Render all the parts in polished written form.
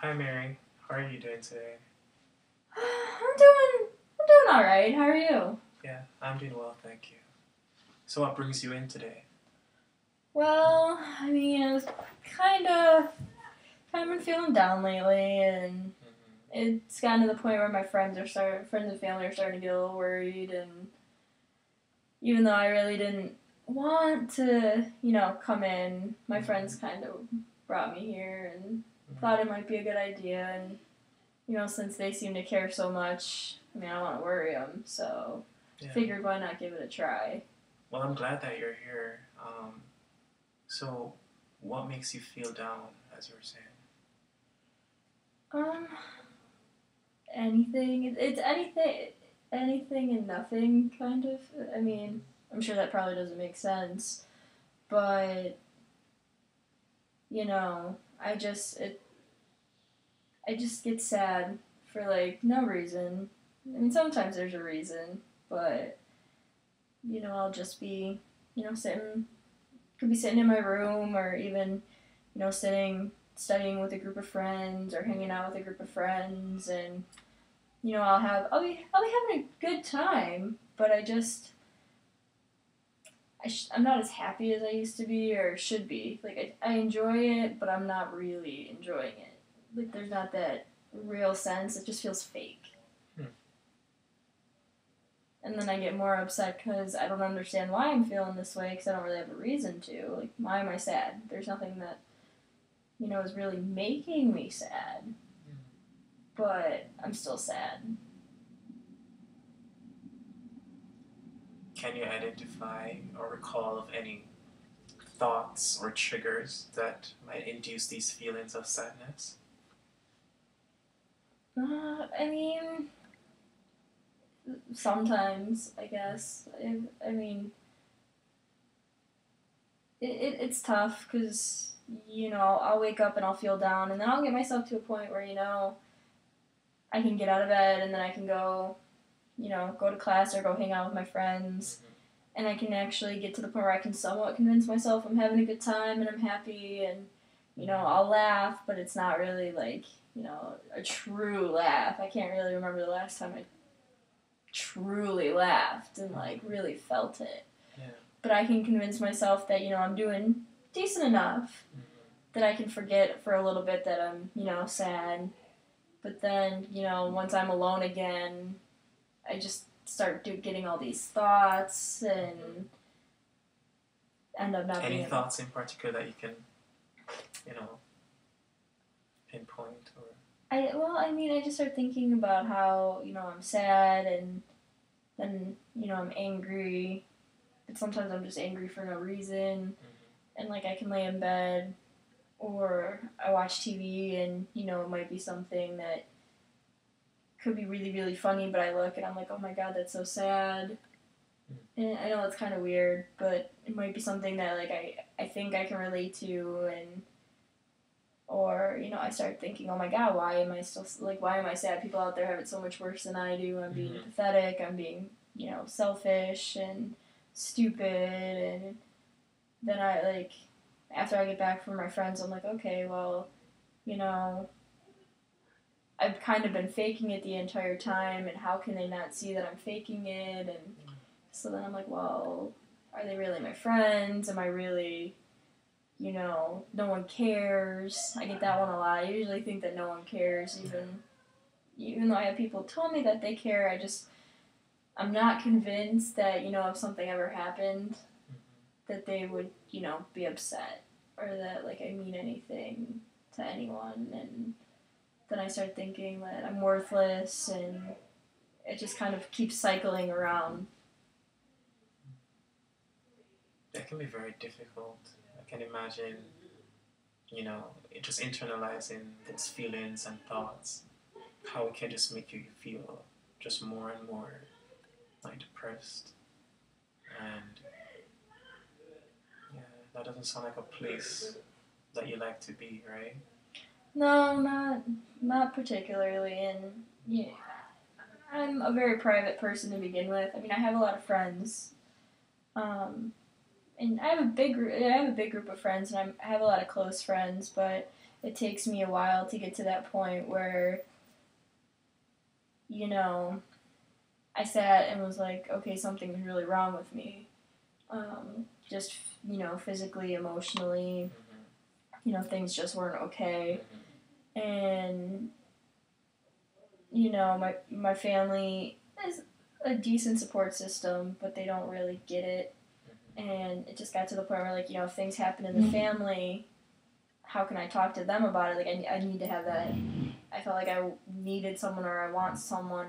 Hi Mary, how are you doing today? I'm doing all right. How are you? Yeah, I'm doing well, thank you. So what brings you in today? Well, I was kind of kind of been feeling down lately, and it's gotten to the point where my friends and family are starting to get a little worried. And even though I really didn't want to, come in, my friends kind of brought me here and thought it might be a good idea. And since they seem to care so much, I don't want to worry them, so Yeah. figured why not give it a try. Well, I'm glad that you're here. So what makes you feel down, as you were saying? Um, anything. It's anything and nothing, kind of. I'm sure that probably doesn't make sense, but I just get sad for like no reason. Sometimes there's a reason, but I'll just be sitting. Could be sitting in my room, or even sitting studying with a group of friends or hanging out with a group of friends, and I'll be having a good time, but I'm not as happy as I used to be or should be. Like I enjoy it, but I'm not really enjoying it. Like there's not that real sense. It just feels fake. Hmm. And then I get more upset because I don't understand why I'm feeling this way because I don't really have a reason to. Like, why am I sad? There's nothing that is really making me sad, but I'm still sad. Can you identify or recall of any thoughts or triggers that might induce these feelings of sadness? Uh, I mean, Sometimes, I guess. It's tough because, I'll wake up and I'll feel down, and then I'll get myself to a point where, I can get out of bed and then I can go, go to class or go hang out with my friends. And I can actually get to the point where I can somewhat convince myself I'm having a good time and I'm happy, and, I'll laugh, but it's not really like, a true laugh. I can't really remember the last time I truly laughed and like really felt it. Yeah. But I can convince myself that I'm doing decent enough that I can forget for a little bit that I'm sad. But then once I'm alone again, I just start getting all these thoughts and end up not Any being. thoughts in particular that you can, you know, pinpoint or? I just start thinking about how I'm sad, and then I'm angry, but sometimes I'm just angry for no reason, and like I can lay in bed or I watch TV, and it might be something that could be really really funny, but I look and I'm like, oh my god, that's so sad. And I know it's kind of weird, but it might be something that like I think I can relate to, and or I start thinking, oh my god, why am I sad? People out there have it so much worse than I do. I'm being pathetic. I'm being selfish and stupid. And then I like after I get back from my friends, I'm like, okay, well, you know, I've kind of been faking it the entire time, and how can they not see that I'm faking it? And so then I'm like, well, are they really my friends? Am I really, no one cares? I get that one a lot. I usually think that no one cares, even though I have people tell me that they care. I'm not convinced that if something ever happened, that they would be upset or that like I mean anything to anyone. And then I start thinking that I'm worthless, and it just kind of keeps cycling around. That can be very difficult. I can imagine, just internalizing those feelings and thoughts, how it can just make you feel just more and more like depressed. And yeah, that doesn't sound like a place that you like to be, right? No, not particularly. And yeah, I'm a very private person to begin with. I have a lot of friends, and I have a big group of friends, and I have a lot of close friends. But it takes me a while to get to that point where, you know, I sat and was like, okay, something's really wrong with me. Just, physically, emotionally, things just weren't okay. And, my family is a decent support system, but they don't really get it. And it just got to the point where, if things happen in the family, how can I talk to them about it? I need to have that. I felt like I needed someone, or I want someone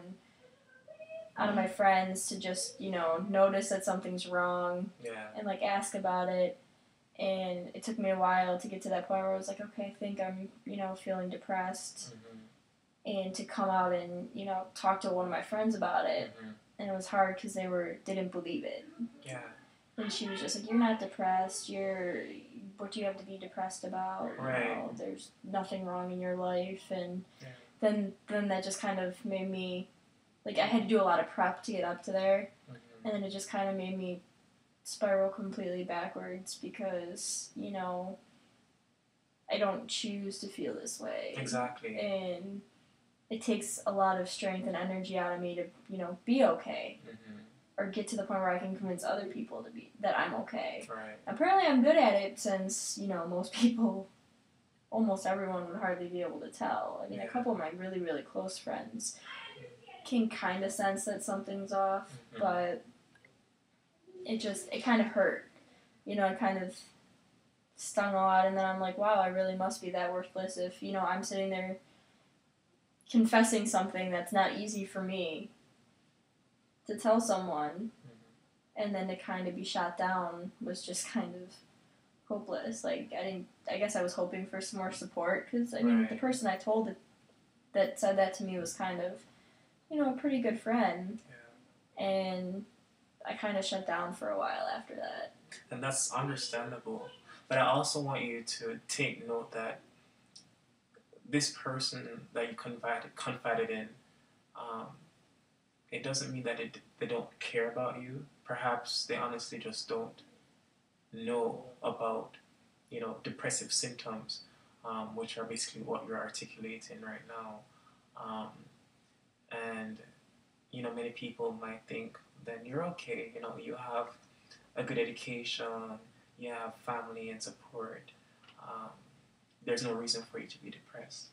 out of my friends to just, notice that something's wrong and, ask about it. And it took me a while to get to that point where I was like, okay, I think I'm, feeling depressed. And to come out and, talk to one of my friends about it. And it was hard because they didn't believe it. Yeah. And she was just like, you're not depressed. What do you have to be depressed about? Right. There's nothing wrong in your life. And then that just kind of made me, I had to do a lot of prep to get up to there. And then it just kind of made me spiral completely backwards because, I don't choose to feel this way. Exactly. And it takes a lot of strength and energy out of me to, be okay. Or get to the point where I can convince other people that I'm okay. Right. Apparently I'm good at it since, most people, almost everyone would hardly be able to tell. I mean, a couple of my really, really close friends can kind of sense that something's off, but it kind of hurt. It kind of stung a lot, and then I'm like, wow, I really must be that worthless if, I'm sitting there confessing something that's not easy for me to tell someone, and then to kind of be shot down was just kind of hopeless. I guess I was hoping for some more support, because, the person I told that said that to me was kind of, a pretty good friend, and I kind of shut down for a while after that. And that's understandable. But I also want you to take note that this person that you confided in, it doesn't mean that they don't care about you. Perhaps they honestly just don't know about, depressive symptoms, which are basically what you're articulating right now. And, many people might think, then you're okay. You have a good education, you have family and support. There's no reason for you to be depressed.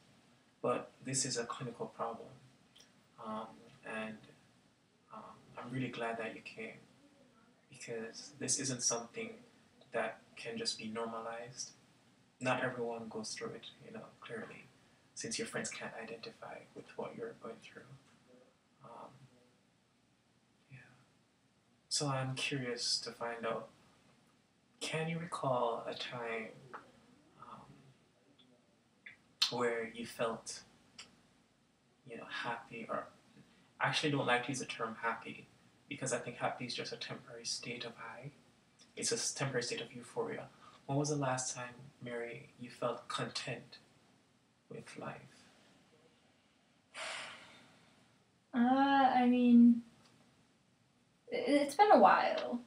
But this is a clinical problem. And I'm really glad that you came, because this isn't something that can just be normalized. Not everyone goes through it, clearly, since your friends can't identify with what you're going through. So I'm curious to find out, can you recall a time where you felt, happy, or actually don't like to use the term happy, because I think happy is just a temporary state of high. It's a temporary state of euphoria. When was the last time, Mary, you felt content with life? It's been a while.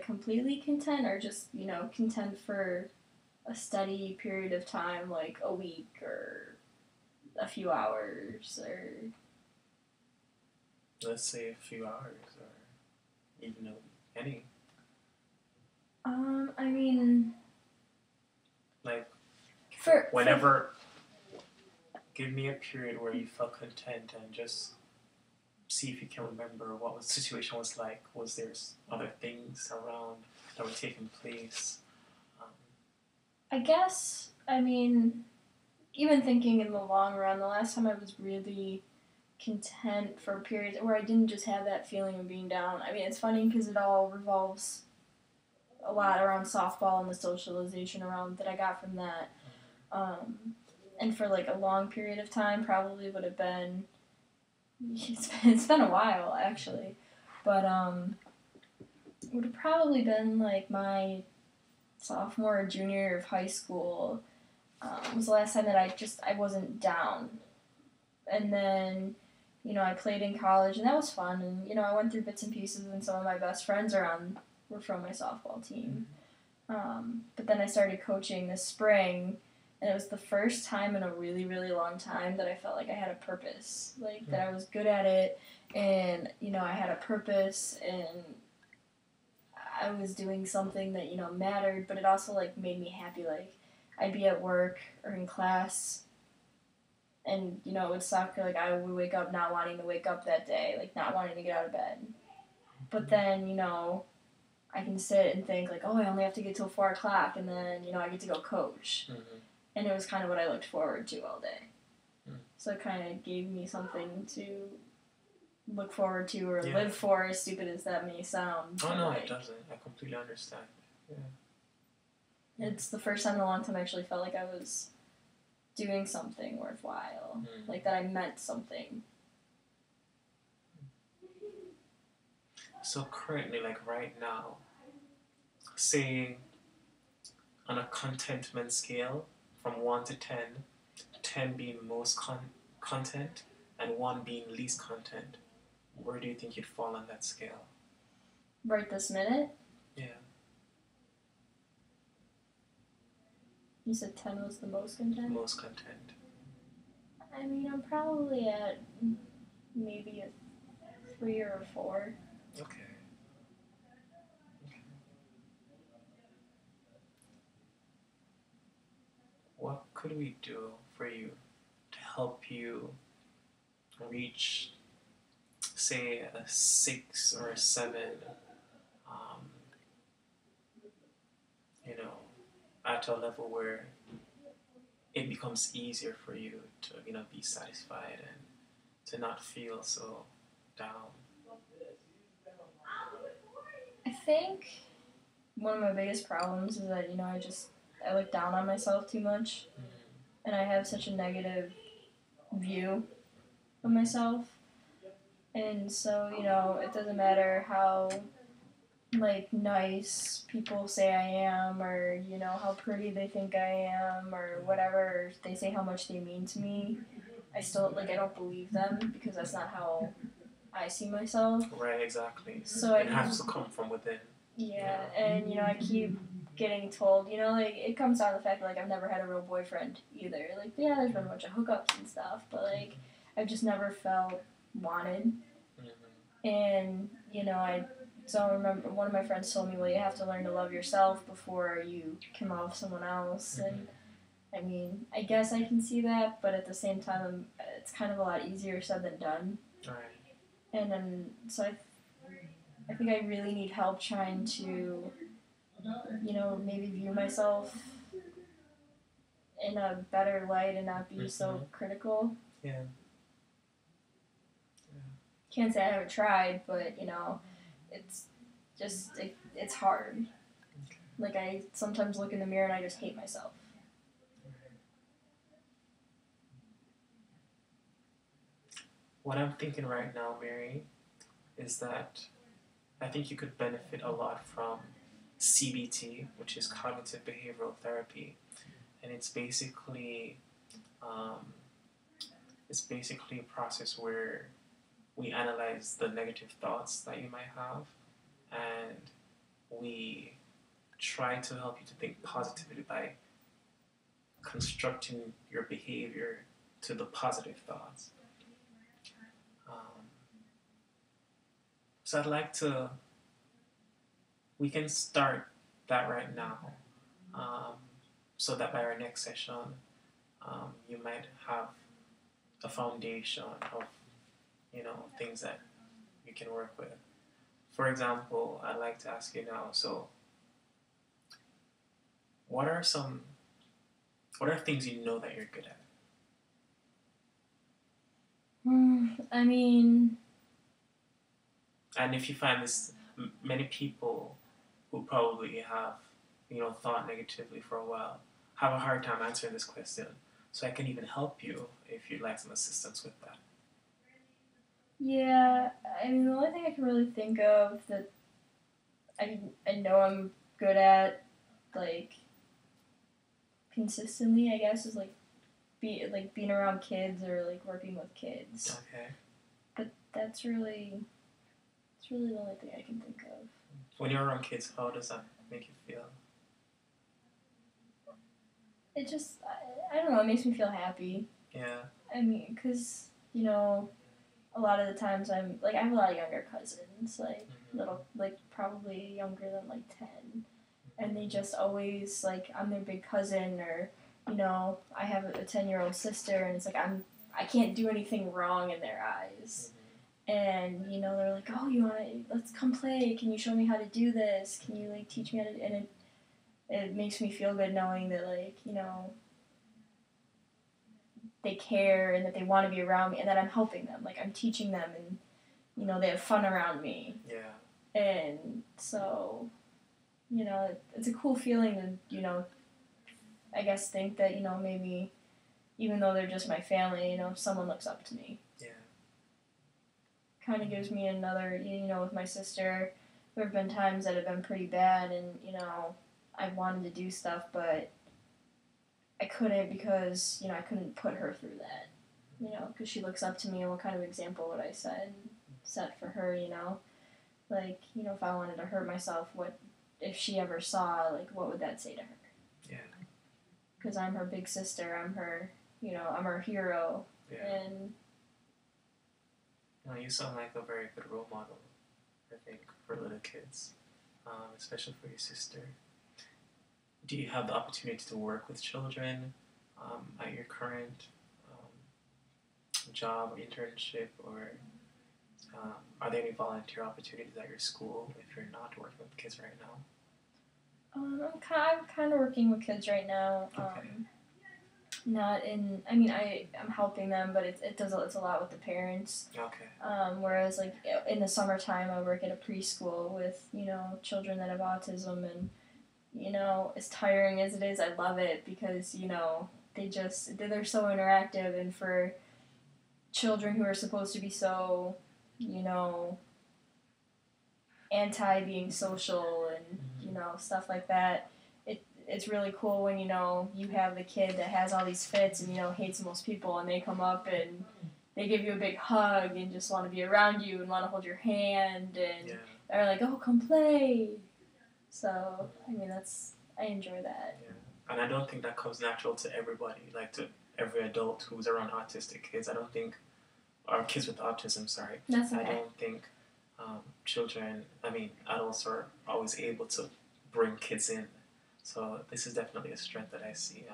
Completely content, or just, content for a steady period of time, like a week or a few hours, or... Let's say a few hours, or even any. Whenever... Give me a period where you felt content, and just see if you can remember what the situation was like. Was there other things around that were taking place? I guess, even thinking in the long run, the last time I was really content for periods where I didn't just have that feeling of being down. It's funny because it all revolves a lot around softball and the socialization around that I got from that. And for a long period of time, probably would have been, it's been a while actually, but it would have probably been my sophomore or junior year of high school. Was the last time that I wasn't down. And then, I played in college, and that was fun, and, I went through bits and pieces, and some of my best friends were from my softball team. But then I started coaching this spring, and it was the first time in a really, really long time that I felt like I had a purpose, like that I was good at it, and I had a purpose, and I was doing something that mattered, but it also like made me happy. Like I'd be at work or in class, and it would suck. Like I would wake up not wanting to wake up that day, like not wanting to get out of bed. But then I can sit and think like, oh, I only have to get till 4 o'clock, and then I get to go coach, and it was kind of what I looked forward to all day. So it kind of gave me something to look forward to or live for, as stupid as that may sound. Oh no, it doesn't. I completely understand. Yeah. It's the first time in a long time I actually felt like I was doing something worthwhile, like that I meant something. So currently, like right now, say on a contentment scale from 1 to 10, 10 being most content and 1 being least content, where do you think you'd fall on that scale? Right this minute? Yeah. You said 10 was the most content? Most content. I mean, I'm probably at maybe a 3 or a 4. Okay. What could we do for you to help you reach, say, a 6 or a 7, at a level where it becomes easier for you to, be satisfied and to not feel so down? I think one of my biggest problems is that, I look down on myself too much, and I have such a negative view of myself, and so, it doesn't matter how, like, nice people say I am, or, how pretty they think I am, or whatever, they say how much they mean to me, I still, I don't believe them, because that's not how I see myself. Right, exactly. So it has to come from within. Yeah, and I keep getting told, it comes down to the fact that I've never had a real boyfriend either. Like, yeah, there's been a bunch of hookups and stuff, but I've just never felt wanted. And I remember one of my friends told me, well, you have to learn to love yourself before you can love someone else. And I mean, I guess I can see that, but at the same time, it's kind of a lot easier said than done. Right. And then, so I think I really need help trying to, maybe view myself in a better light and not be so critical. Yeah. Can't say I haven't tried, but, it's just, it's hard. Okay. Like, I sometimes look in the mirror and I just hate myself. What I'm thinking right now, Mary, is that I think you could benefit a lot from CBT, which is cognitive behavioral therapy, and it's basically a process where we analyze the negative thoughts that you might have, and we try to help you to think positively by constructing your behavior to the positive thoughts. So I'd like we can start that right now, so that by our next session, you might have a foundation of, things that you can work with. For example, I'd like to ask you now, so what are things you know that you're good at? I mean... And if you find this, many people who probably have, thought negatively for a while, have a hard time answering this question. So I can even help you if you'd like some assistance with that. Yeah, I mean, the only thing I can really think of that I know I'm good at, consistently, I guess, is, being around kids or, working with kids. Okay. But that's really the only thing I can think of. When you're around kids, how does that make you feel? it just, I don't know, it makes me feel happy. Yeah. I mean, because, you know, a lot of the times I have a lot of younger cousins, like, little, like, probably younger than, like, 10. And they just always, like, I'm their big cousin, or, you know, I have a 10-year-old sister, and it's like, I can't do anything wrong in their eyes. And, you know, they're like, oh, let's come play, can you show me how to do this, can you, like, teach me how to, and it makes me feel good knowing that, like, you know, they care and that they want to be around me and that I'm helping them. Like, I'm teaching them and, you know, they have fun around me. Yeah. And so, you know, it's a cool feeling to, you know, I guess think that, you know, maybe even though they're just my family, you know, someone looks up to me. Yeah. Kind of gives me another, you know, with my sister, there have been times that have been pretty bad and, you know, I've wanted to do stuff, but I couldn't because, you know, I couldn't put her through that, you know, because she looks up to me and what kind of example would I set for her, you know? Like, you know, if I wanted to hurt myself, what, if she ever saw, like, what would that say to her? Yeah. Because I'm her big sister, I'm her, you know, I'm her hero, Yeah. and... No, you sound like a very good role model, I think, for little kids, especially for your sister. Do you have the opportunity to work with children at your current job, internship, or are there any volunteer opportunities at your school if you're not working with kids right now? I'm kind of working with kids right now. Okay. Not in. I mean, I'm helping them, but it's a lot with the parents. Okay. Whereas like in the summertime, I work at a preschool with, you know, children that have autism, and, you know, as tiring as it is, I love it because, you know, they're so interactive, and for children who are supposed to be so, you know, anti being social and, you know, stuff like that. It's really cool when, you know, you have the kid that has all these fits and, you know, hates most people, and they come up and they give you a big hug and just want to be around you and want to hold your hand, and they're like, oh, come play. So, I mean, I enjoy that. Yeah. And I don't think that comes natural to everybody, like to every adult who's around autistic kids. I don't think, or kids with autism, sorry. That's okay. I don't think adults are always able to bring kids in. So this is definitely a strength that I see.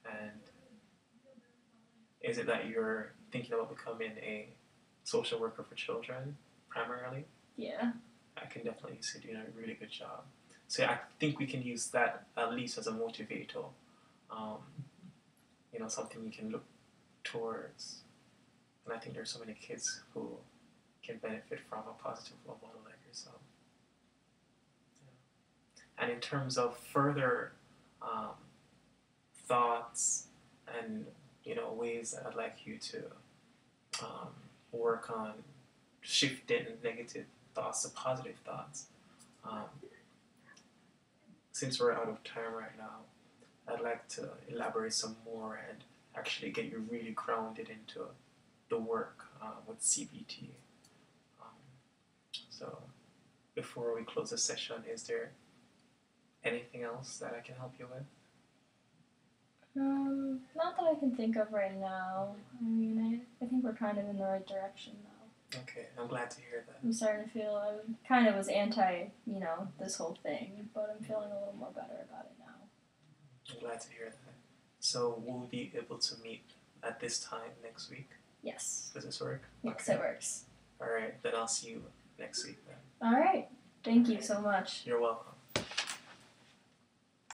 And is it that you're thinking about becoming a social worker for children primarily? Yeah. I can definitely see you doing a really good job. So I think we can use that at least as a motivator. You know, something you can look towards. And I think there's so many kids who can benefit from a positive role model like yourself. Yeah. And in terms of further thoughts and, you know, ways that I'd like you to work on shifting negative thoughts to positive thoughts. Since we're out of time right now, I'd like to elaborate some more and actually get you really grounded into the work with CBT. So before we close the session, is there anything else that I can help you with? Not that I can think of right now. I mean, I think we're kind of in the right direction now. Okay, I'm glad to hear that. I'm starting to feel, I kind of was anti, you know, this whole thing, but I'm feeling a little more better about it now. I'm glad to hear that. So we'll be able to meet at this time next week? Yes. Does this work? Yes, okay. It works. All right, then I'll see you next week then. All right. Thank you so much. You're welcome.